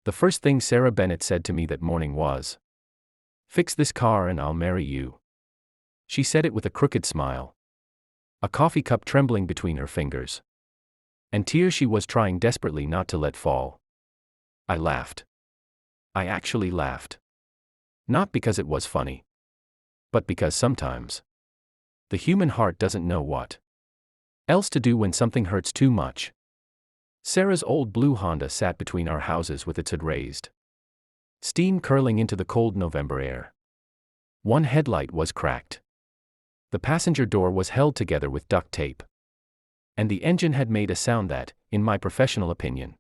The first thing Sarah Bennett said to me that morning was, "Fix this car and I'll marry you." She said it with a crooked smile, a coffee cup trembling between her fingers, and tears she was trying desperately not to let fall. I laughed. I actually laughed. Not because it was funny, but because sometimes the human heart doesn't know what else to do when something hurts too much. Sarah's old blue Honda sat between our houses with its hood raised, steam curling into the cold November air. One headlight was cracked. The passenger door was held together with duct tape. And the engine had made a sound that, in my professional opinion,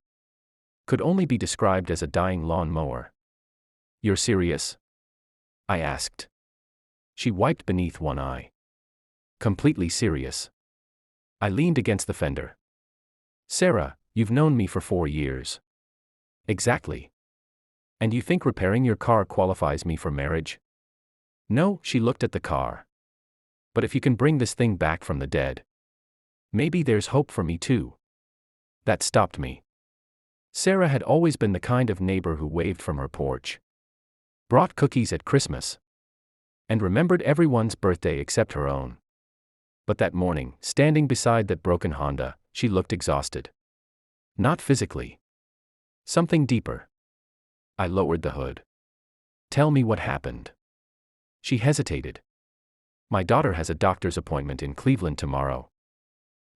could only be described as a dying lawn mower. "You're serious?" I asked. She wiped beneath one eye. "Completely serious." I leaned against the fender. "Sarah, you've known me for 4 years. Exactly. And you think repairing your car qualifies me for marriage?" "No," she looked at the car. "But if you can bring this thing back from the dead, maybe there's hope for me too." That stopped me. Sarah had always been the kind of neighbor who waved from her porch, brought cookies at Christmas, and remembered everyone's birthday except her own. But that morning, standing beside that broken Honda, she looked exhausted. Not physically. Something deeper. I lowered the hood. "Tell me what happened." She hesitated. "My daughter has a doctor's appointment in Cleveland tomorrow."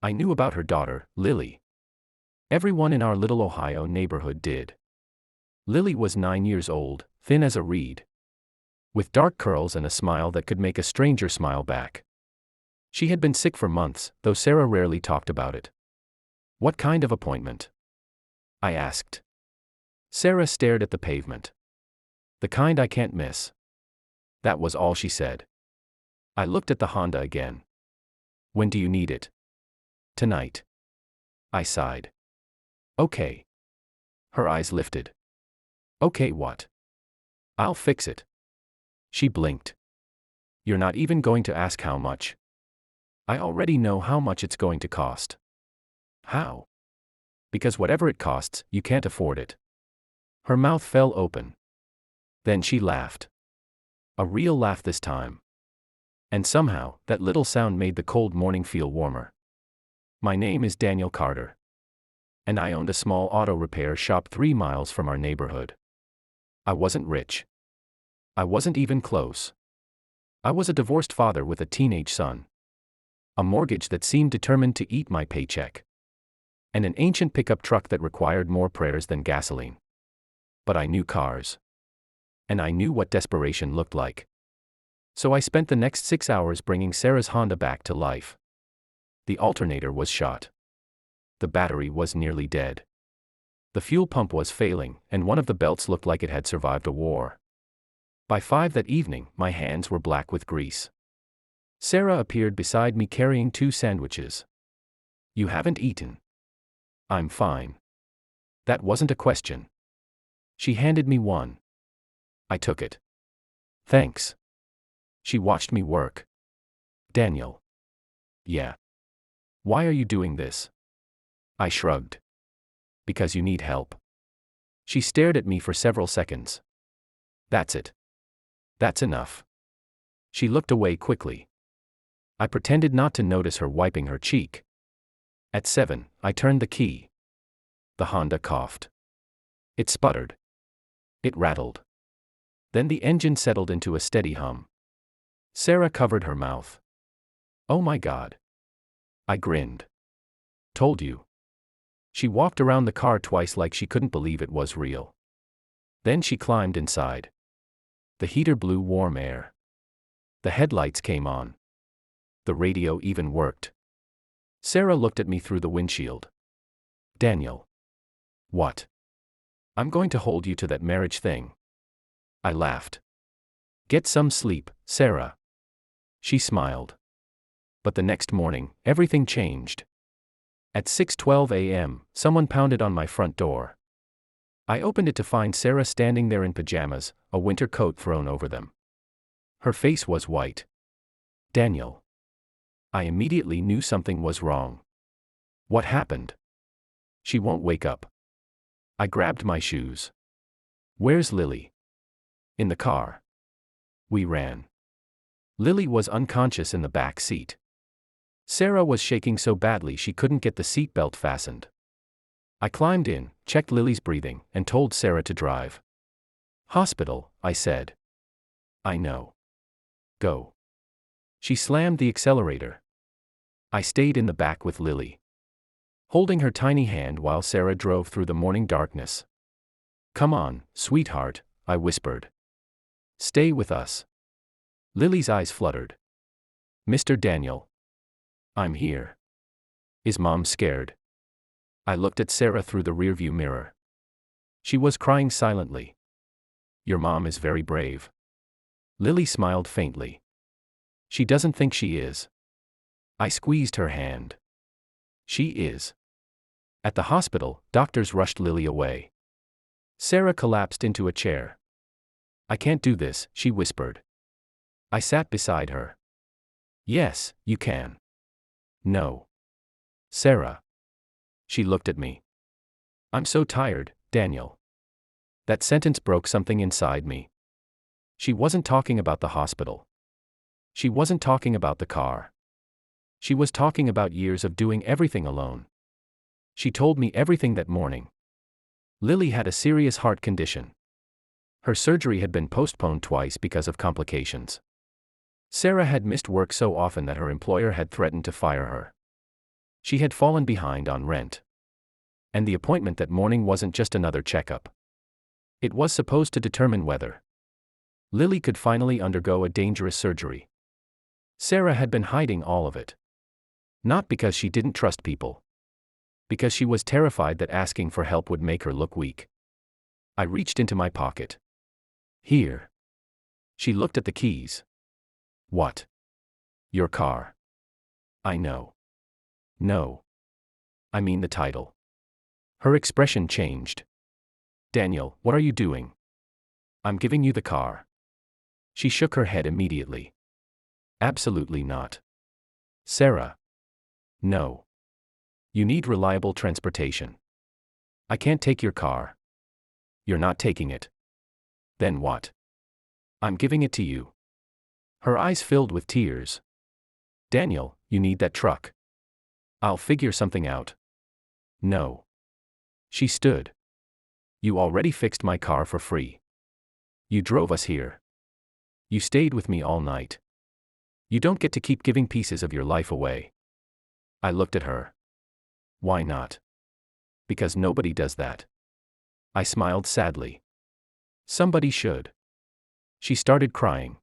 I knew about her daughter, Lily. Everyone in our little Ohio neighborhood did. Lily was 9 years old, thin as a reed, with dark curls and a smile that could make a stranger smile back. She had been sick for months, though Sarah rarely talked about it. "What kind of appointment?" I asked. Sarah stared at the pavement. "The kind I can't miss." That was all she said. I looked at the Honda again. "When do you need it?" "Tonight." I sighed. "Okay." Her eyes lifted. "Okay, what?" "I'll fix it." She blinked. "You're not even going to ask how much?" "I already know how much it's going to cost." "How?" "Because whatever it costs, you can't afford it." Her mouth fell open. Then she laughed. A real laugh this time. And somehow, that little sound made the cold morning feel warmer. "My name is Daniel Carter. And I owned a small auto repair shop 3 miles from our neighborhood. I wasn't rich. I wasn't even close. I was a divorced father with a teenage son. A mortgage that seemed determined to eat my paycheck. And an ancient pickup truck that required more prayers than gasoline. But I knew cars. And I knew what desperation looked like. So I spent the next 6 hours bringing Sarah's Honda back to life. The alternator was shot. The battery was nearly dead. The fuel pump was failing, and one of the belts looked like it had survived a war. By 5 that evening, my hands were black with grease. Sarah appeared beside me carrying 2 sandwiches. "You haven't eaten." "I'm fine." That wasn't a question. She handed me one. I took it. "Thanks." She watched me work. "Daniel." "Yeah." "Why are you doing this?" I shrugged. "Because you need help." She stared at me for several seconds. "That's it. That's enough." She looked away quickly. I pretended not to notice her wiping her cheek. At 7, I turned the key. The Honda coughed. It sputtered. It rattled. Then the engine settled into a steady hum. Sarah covered her mouth. "Oh my God." I grinned. "Told you." She walked around the car twice like she couldn't believe it was real. Then she climbed inside. The heater blew warm air. The headlights came on. The radio even worked. Sarah looked at me through the windshield. "Daniel." "What?" "I'm going to hold you to that marriage thing." I laughed. "Get some sleep, Sarah." She smiled. But the next morning, everything changed. At 6:12 a.m., someone pounded on my front door. I opened it to find Sarah standing there in pajamas, a winter coat thrown over them. Her face was white. "Daniel." I immediately knew something was wrong. "What happened?" "She won't wake up." I grabbed my shoes. Where's Lily? In the car. We ran. Lily was unconscious in the back seat. Sarah was shaking so badly she couldn't get the seatbelt fastened. I climbed in, checked Lily's breathing, and told Sarah to drive. Hospital, I said. I know. Go. She slammed the accelerator. I stayed in the back with Lily, holding her tiny hand while Sarah drove through the morning darkness. Come on, sweetheart, I whispered. Stay with us. Lily's eyes fluttered. Mr. Daniel. I'm here. Is Mom scared? I looked at Sarah through the rearview mirror. She was crying silently. Your mom is very brave. Lily smiled faintly. She doesn't think she is. I squeezed her hand. She is. At the hospital, doctors rushed Lily away. Sarah collapsed into a chair. I can't do this, she whispered. I sat beside her. Yes, you can. No. Sarah. She looked at me. I'm so tired, Daniel. That sentence broke something inside me. She wasn't talking about the hospital. She wasn't talking about the car. She was talking about years of doing everything alone. She told me everything that morning. Lily had a serious heart condition. Her surgery had been postponed twice because of complications. Sarah had missed work so often that her employer had threatened to fire her. She had fallen behind on rent. And the appointment that morning wasn't just another checkup. It was supposed to determine whether Lily could finally undergo a dangerous surgery. Sarah had been hiding all of it. Not because she didn't trust people. Because she was terrified that asking for help would make her look weak. I reached into my pocket. Here. She looked at the keys. What? Your car. I know. No. I mean the title. Her expression changed. Daniel, what are you doing? I'm giving you the car. She shook her head immediately. Absolutely not. Sarah. No. You need reliable transportation. I can't take your car. You're not taking it. Then what? I'm giving it to you. Her eyes filled with tears. Daniel, you need that truck. I'll figure something out. No. She stood. You already fixed my car for free. You drove us here. You stayed with me all night. You don't get to keep giving pieces of your life away. I looked at her. Why not? Because nobody does that. I smiled sadly. Somebody should. She started crying.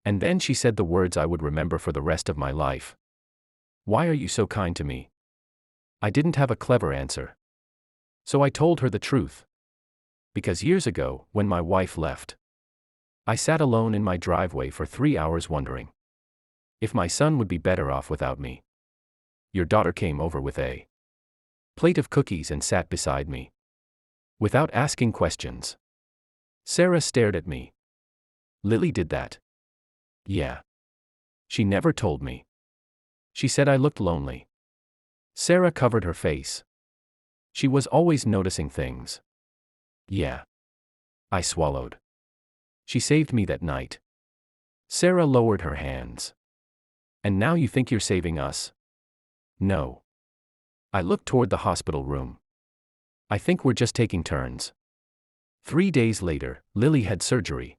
And then she said the words I would remember for the rest of my life. Why are you so kind to me? I didn't have a clever answer. So I told her the truth. Because years ago, when my wife left, I sat alone in my driveway for 3 hours wondering if my son would be better off without me. Your daughter came over with a plate of cookies and sat beside me. Without asking questions. Sarah stared at me. Lily did that. Yeah. She never told me. She said I looked lonely. Sarah covered her face. She was always noticing things. Yeah. I swallowed. She saved me that night. Sarah lowered her hands. And now you think you're saving us? No. I looked toward the hospital room. I think we're just taking turns. 3 days later, Lily had surgery.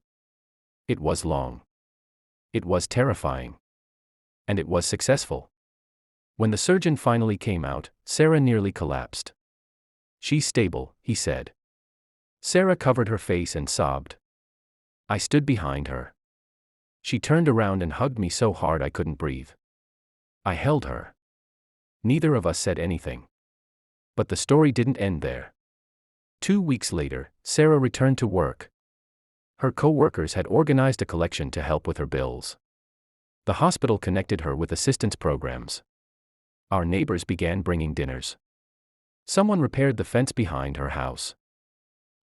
It was long. It was terrifying. And it was successful. When the surgeon finally came out, Sarah nearly collapsed. She's stable, he said. Sarah covered her face and sobbed. I stood behind her. She turned around and hugged me so hard I couldn't breathe. I held her. Neither of us said anything. But the story didn't end there. 2 weeks later, Sarah returned to work. Her co-workers had organized a collection to help with her bills. The hospital connected her with assistance programs. Our neighbors began bringing dinners. Someone repaired the fence behind her house.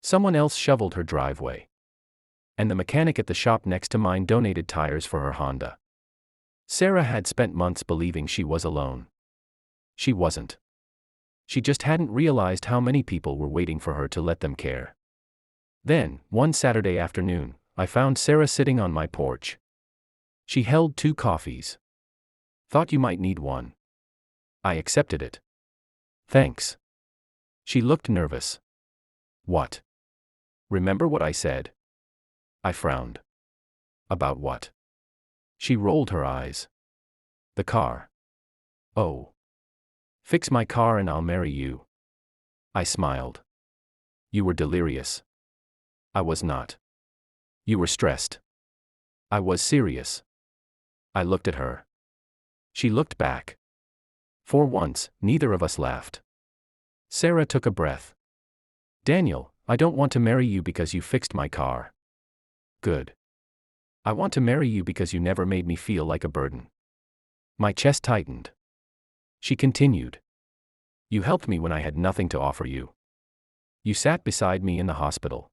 Someone else shoveled her driveway. And the mechanic at the shop next to mine donated tires for her Honda. Sarah had spent months believing she was alone. She wasn't. She just hadn't realized how many people were waiting for her to let them care. Then, one Saturday afternoon, I found Sarah sitting on my porch. She held 2 coffees. Thought you might need one. I accepted it. Thanks. She looked nervous. What? Remember what I said? I frowned. About what? She rolled her eyes. The car. Oh. Fix my car and I'll marry you. I smiled. You were delirious. I was not. You were stressed. I was serious. I looked at her. She looked back. For once, neither of us laughed. Sarah took a breath. Daniel, I don't want to marry you because you fixed my car. Good. I want to marry you because you never made me feel like a burden. My chest tightened. She continued. You helped me when I had nothing to offer you. You sat beside me in the hospital.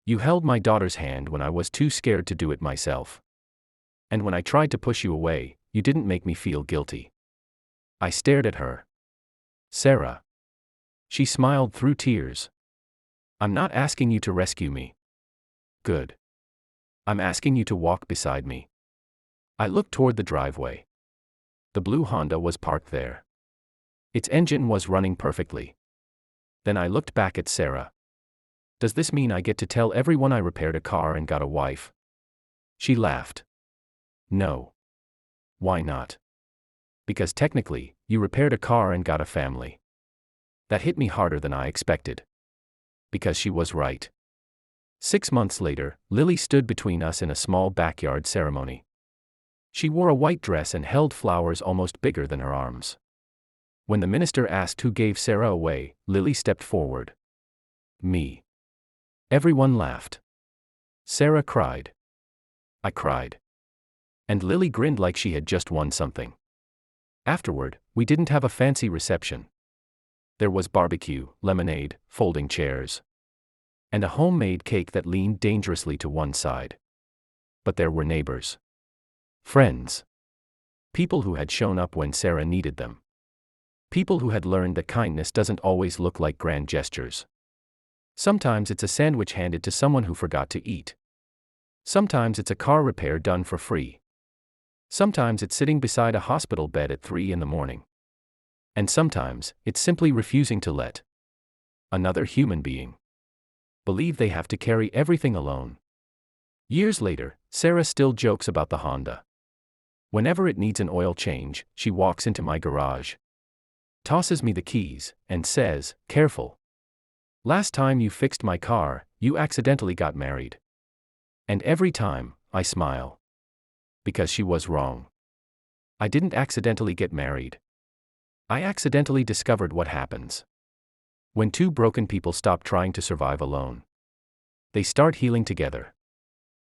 You held my daughter's hand when I was too scared to do it myself. And when I tried to push you away, you didn't make me feel guilty. I stared at her. Sarah. She smiled through tears. I'm not asking you to rescue me. Good. I'm asking you to walk beside me. I looked toward the driveway. The blue Honda was parked there. Its engine was running perfectly. Then I looked back at Sarah. Does this mean I get to tell everyone I repaired a car and got a wife? She laughed. No. Why not? Because technically, you repaired a car and got a family. That hit me harder than I expected. Because she was right. 6 months later, Lily stood between us in a small backyard ceremony. She wore a white dress and held flowers almost bigger than her arms. When the minister asked who gave Sarah away, Lily stepped forward. Me. Everyone laughed. Sarah cried. I cried. And Lily grinned like she had just won something. Afterward, we didn't have a fancy reception. There was barbecue, lemonade, folding chairs, and a homemade cake that leaned dangerously to one side. But there were neighbors. Friends. People who had shown up when Sarah needed them. People who had learned that kindness doesn't always look like grand gestures. Sometimes it's a sandwich handed to someone who forgot to eat. Sometimes it's a car repair done for free. Sometimes it's sitting beside a hospital bed at 3 a.m. And sometimes, it's simply refusing to let another human being believe they have to carry everything alone. Years later, Sarah still jokes about the Honda. Whenever it needs an oil change, she walks into my garage, tosses me the keys, and says, "Careful. Last time you fixed my car, you accidentally got married." And every time, I smile. Because she was wrong. I didn't accidentally get married. I accidentally discovered what happens when 2 broken people stop trying to survive alone. They start healing together.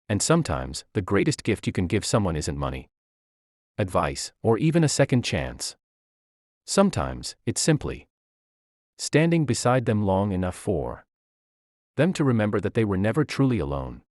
And sometimes, the greatest gift you can give someone isn't money, advice, or even a second chance. Sometimes, it's simply standing beside them long enough for them to remember that they were never truly alone.